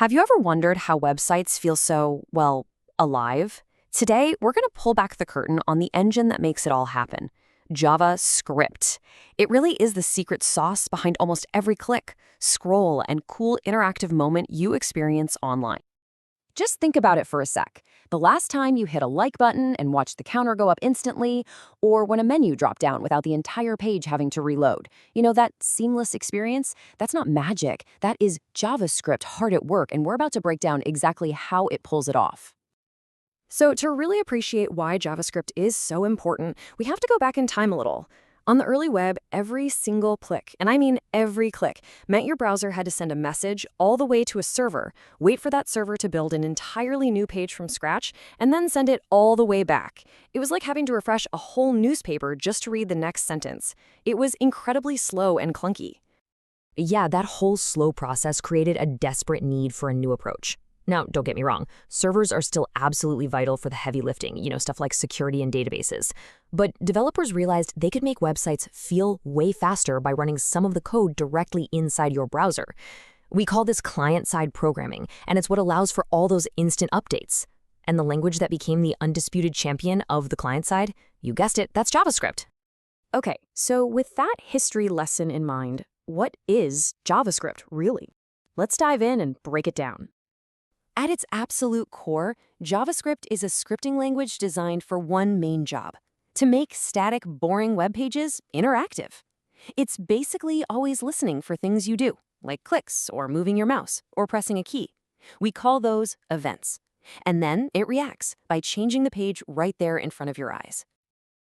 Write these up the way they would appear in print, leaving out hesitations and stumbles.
Have you ever wondered how websites feel so, well, alive? Today, we're going to pull back the curtain on the engine that makes it all happen. JavaScript. It really is the secret sauce behind almost every click, scroll, and cool interactive moment you experience online. Just think about it for a sec. The last time you hit a like button and watched the counter go up instantly, or when a menu dropped down without the entire page having to reload. That seamless experience? That's not magic. That is JavaScript hard at work, and we're about to break down exactly how it pulls it off. So to really appreciate why JavaScript is so important, we have to go back in time a little. On the early web, every single click, and I mean every click, meant your browser had to send a message all the way to a server, wait for that server to build an entirely new page from scratch, and then send it all the way back. It was like having to refresh a whole newspaper just to read the next sentence. It was incredibly slow and clunky. Yeah, that whole slow process created a desperate need for a new approach. Now, don't get me wrong, servers are still absolutely vital for the heavy lifting, stuff like security and databases. But developers realized they could make websites feel way faster by running some of the code directly inside your browser. We call this client-side programming, and it's what allows for all those instant updates. And the language that became the undisputed champion of the client side, you guessed it, that's JavaScript. Okay, so with that history lesson in mind, what is JavaScript really? Let's dive in and break it down. At its absolute core, JavaScript is a scripting language designed for one main job: to make static, boring web pages interactive. It's basically always listening for things you do, like clicks or moving your mouse or pressing a key. We call those events. And then it reacts by changing the page right there in front of your eyes.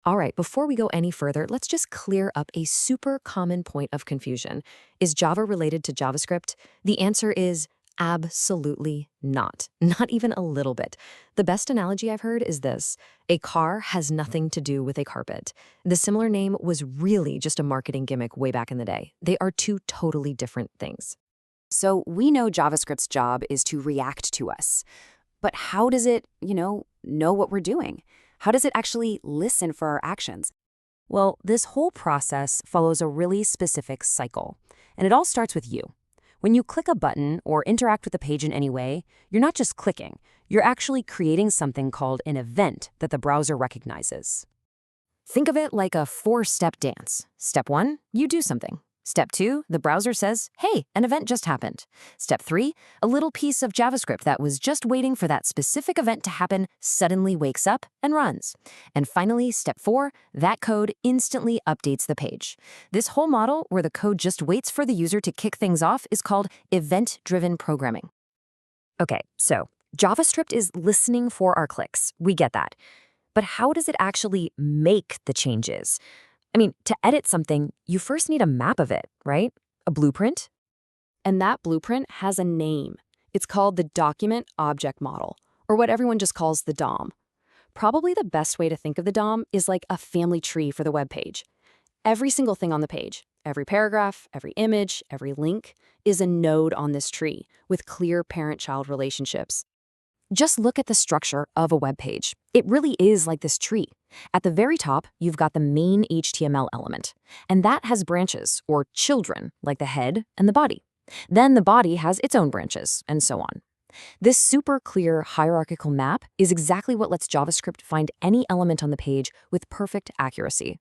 All right, before we go any further, let's just clear up a super common point of confusion. Is Java related to JavaScript? The answer is absolutely not. Not even a little bit. The best analogy I've heard is this: a car has nothing to do with a carpet. The similar name was really just a marketing gimmick way back in the day. They are two totally different things. So we know JavaScript's job is to react to us. But how does it, know what we're doing? How does it actually listen for our actions? Well, this whole process follows a really specific cycle. And it all starts with you. When you click a button or interact with the page in any way, you're not just clicking, you're actually creating something called an event that the browser recognizes. Think of it like a 4-step dance. Step 1, you do something. Step 2, the browser says, hey, an event just happened. Step 3, a little piece of JavaScript that was just waiting for that specific event to happen suddenly wakes up and runs. And finally, step 4, that code instantly updates the page. This whole model, where the code just waits for the user to kick things off, is called event-driven programming. Okay, so JavaScript is listening for our clicks. We get that. But how does it actually make the changes? To edit something, you first need a map of it, right? A blueprint? And that blueprint has a name. It's called the Document Object Model, or what everyone just calls the DOM. Probably the best way to think of the DOM is like a family tree for the web page. Every single thing on the page, every paragraph, every image, every link, is a node on this tree with clear parent-child relationships. Just look at the structure of a web page. It really is like this tree. At the very top, you've got the main HTML element, and that has branches, or children, like the head and the body. Then the body has its own branches, and so on. This super clear hierarchical map is exactly what lets JavaScript find any element on the page with perfect accuracy.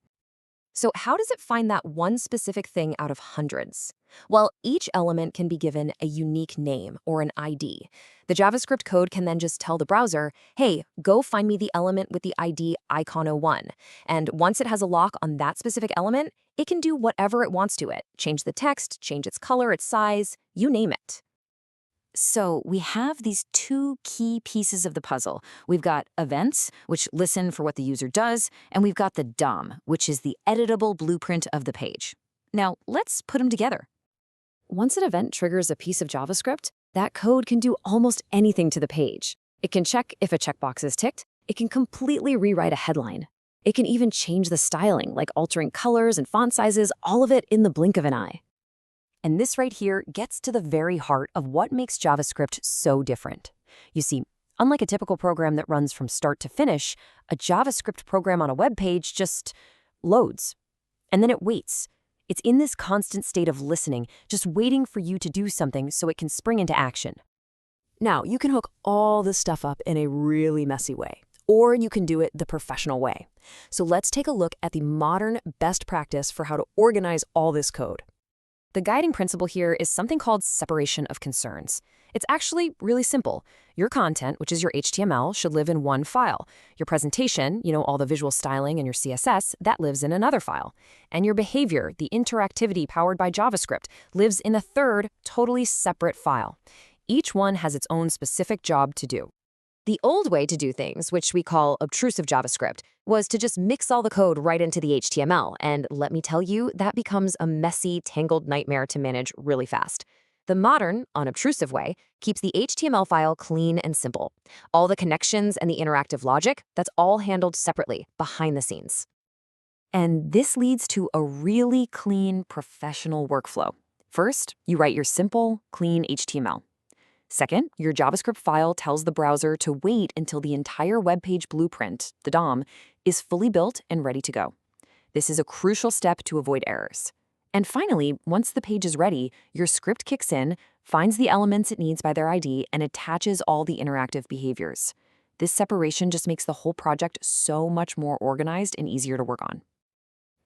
So how does it find that one specific thing out of hundreds? Well, each element can be given a unique name, or an ID. The JavaScript code can then just tell the browser, hey, go find me the element with the ID icon01. And once it has a lock on that specific element, it can do whatever it wants to it. Change the text, change its color, its size, you name it. So we have these two key pieces of the puzzle. We've got events, which listen for what the user does, and we've got the DOM, which is the editable blueprint of the page. Now, let's put them together. Once an event triggers a piece of JavaScript, that code can do almost anything to the page. It can check if a checkbox is ticked. It can completely rewrite a headline. It can even change the styling, like altering colors and font sizes, all of it in the blink of an eye. And this right here gets to the very heart of what makes JavaScript so different. You see, unlike a typical program that runs from start to finish, a JavaScript program on a web page just loads. And then it waits. It's in this constant state of listening, just waiting for you to do something so it can spring into action. Now, you can hook all this stuff up in a really messy way, or you can do it the professional way. So let's take a look at the modern best practice for how to organize all this code. The guiding principle here is something called separation of concerns. It's actually really simple. Your content, which is your HTML, should live in one file. Your presentation, all the visual styling and your CSS, that lives in another file. And your behavior, the interactivity powered by JavaScript, lives in a third, totally separate file. Each one has its own specific job to do. The old way to do things, which we call obtrusive JavaScript, was to just mix all the code right into the HTML, and let me tell you, that becomes a messy, tangled nightmare to manage really fast. The modern, unobtrusive way keeps the HTML file clean and simple. All the connections and the interactive logic, that's all handled separately, behind the scenes. And this leads to a really clean, professional workflow. First, you write your simple, clean HTML. Second, your JavaScript file tells the browser to wait until the entire web page blueprint, the DOM, is fully built and ready to go. This is a crucial step to avoid errors. And finally, once the page is ready, your script kicks in, finds the elements it needs by their ID, and attaches all the interactive behaviors. This separation just makes the whole project so much more organized and easier to work on.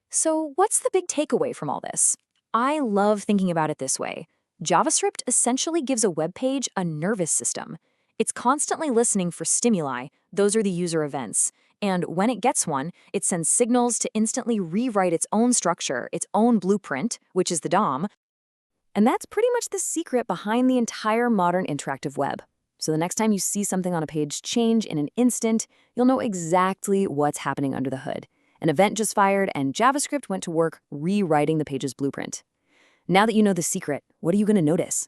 So what's the big takeaway from all this? I love thinking about it this way. JavaScript essentially gives a web page a nervous system. It's constantly listening for stimuli, those are the user events, and when it gets one, it sends signals to instantly rewrite its own structure, its own blueprint, which is the DOM, and that's pretty much the secret behind the entire modern interactive web. So the next time you see something on a page change in an instant, you'll know exactly what's happening under the hood. An event just fired, and JavaScript went to work rewriting the page's blueprint. Now that you know the secret, what are you going to notice?